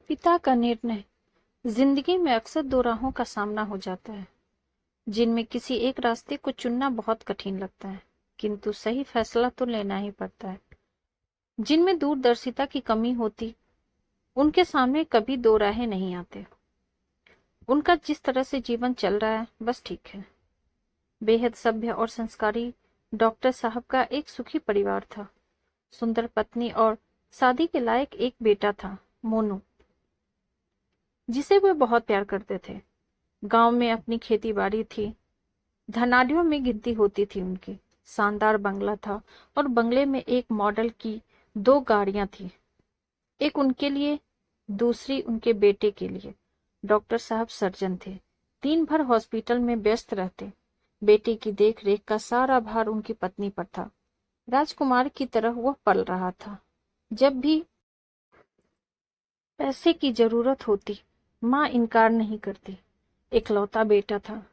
पिता का निर्णय। जिंदगी में अक्सर दो राहों का सामना हो जाता है, जिनमें किसी एक रास्ते को चुनना बहुत कठिन लगता है, किंतु सही फैसला तो लेना ही पड़ता है। जिनमें दूरदर्शिता की कमी होती, उनके सामने कभी दो राहें नहीं आते। उनका जिस तरह से जीवन चल रहा है बस ठीक है। बेहद सभ्य और संस्कारी डॉक्टर साहब का एक सुखी परिवार था। सुंदर पत्नी और शादी के लायक एक बेटा था, मोनू, जिसे वे बहुत प्यार करते थे। गांव में अपनी खेती बाड़ी थी, धनाढ्यों में गिनती होती थी उनकी। शानदार बंगला था और बंगले में एक मॉडल की दो गाड़ियां थी, एक उनके लिए, दूसरी उनके बेटे के लिए। डॉक्टर साहब सर्जन थे, दिन भर हॉस्पिटल में व्यस्त रहते। बेटे की देख रेख का सारा भार उनकी पत्नी पर था। राजकुमार की तरह वह पल रहा था। जब भी पैसे की जरूरत होती, माँ इनकार नहीं करती। इकलौता बेटा था,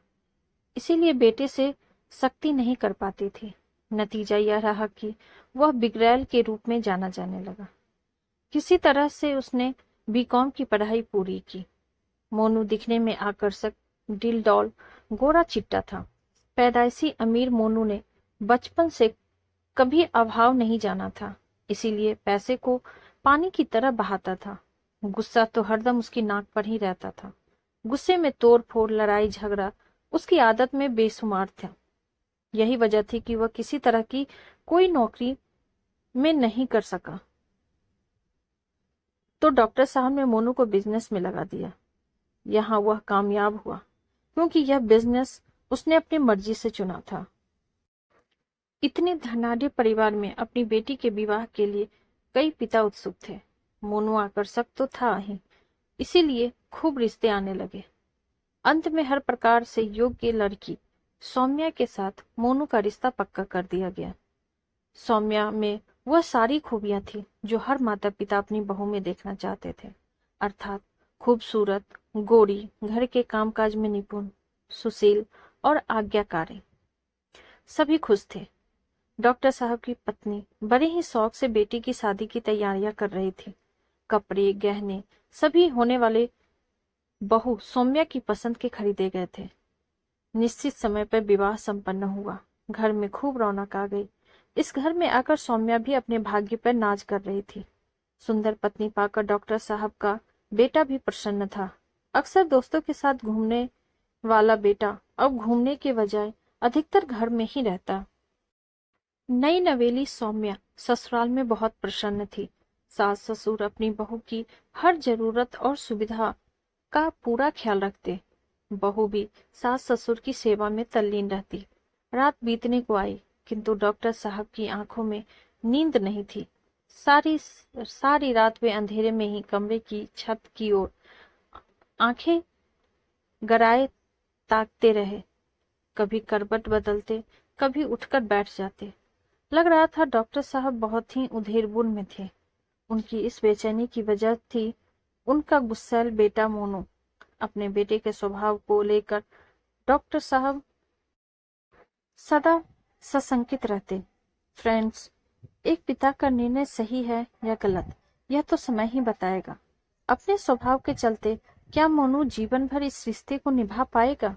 इसीलिए बेटे से सख्ती नहीं कर पाती थी। नतीजा यह रहा कि वह बिगड़ैल के रूप में जाना जाने लगा। किसी तरह से उसने बीकॉम की पढ़ाई पूरी की। मोनू दिखने में आकर्षक, डिलडॉल, गोरा चिट्टा था। पैदाइशी अमीर मोनू ने बचपन से कभी अभाव नहीं जाना था, इसीलिए पैसे को पानी की तरह बहाता था। गुस्सा तो हरदम उसकी नाक पर ही रहता था। गुस्से में तोड़ फोड़, लड़ाई झगड़ा उसकी आदत में बेशुमार था। यही वजह थी कि वह किसी तरह की कोई नौकरी में नहीं कर सका। तो डॉक्टर साहब ने मोनू को बिजनेस में लगा दिया। यहाँ वह कामयाब हुआ, क्योंकि यह बिजनेस उसने अपनी मर्जी से चुना था। इतने धनाढ्य परिवार में अपनी बेटी के विवाह के लिए कई पिता उत्सुक थे। मोनू आकर्षक तो था ही, इसीलिए खूब रिश्ते आने लगे। अंत में हर प्रकार से योग्य लड़की सौम्या के साथ मोनू का रिश्ता पक्का कर दिया गया। सौम्या में वह सारी खूबियां थी जो हर माता पिता अपनी बहू में देखना चाहते थे, अर्थात खूबसूरत, गोरी, घर के कामकाज में निपुण, सुशील और आज्ञाकारी। सभी खुश थे। डॉक्टर साहब की पत्नी बड़े ही शौक से बेटी की शादी की तैयारियां कर रही थी। कपड़े, गहने सभी होने वाले बहू सौम्या की पसंद के खरीदे गए थे। निश्चित समय पर विवाह संपन्न हुआ। घर में खूब रौनक आ गई। इस घर में आकर सौम्या भी अपने भाग्य पर नाज कर रही थी। सुंदर पत्नी पाकर डॉक्टर साहब का बेटा भी प्रसन्न था। अक्सर दोस्तों के साथ घूमने वाला बेटा अब घूमने के बजाय अधिकतर घर में ही रहता। नई नवेली सौम्या ससुराल में बहुत प्रसन्न थी। सास ससुर अपनी बहू की हर जरूरत और सुविधा का पूरा ख्याल रखते। बहू भी सास ससुर की सेवा में तल्लीन रहती। रात बीतने को आई, किंतु डॉक्टर साहब की आंखों में नींद नहीं थी। सारी सारी रात वे अंधेरे में ही कमरे की छत की ओर आंखें गराए ताकते रहे। कभी करवट बदलते, कभी उठकर बैठ जाते। लग रहा था डॉक्टर साहब बहुत ही उधेड़बुन में थे। उनकी इस बेचैनी की वजह थी उनका गुस्सैल बेटा मोनू। अपने बेटे के स्वभाव को लेकर डॉक्टर साहब सदा सशंकित रहते। फ्रेंड्स, एक पिता का निर्णय सही है या गलत, यह तो समय ही बताएगा। अपने स्वभाव के चलते क्या मोनू जीवन भर इस रिश्ते को निभा पाएगा?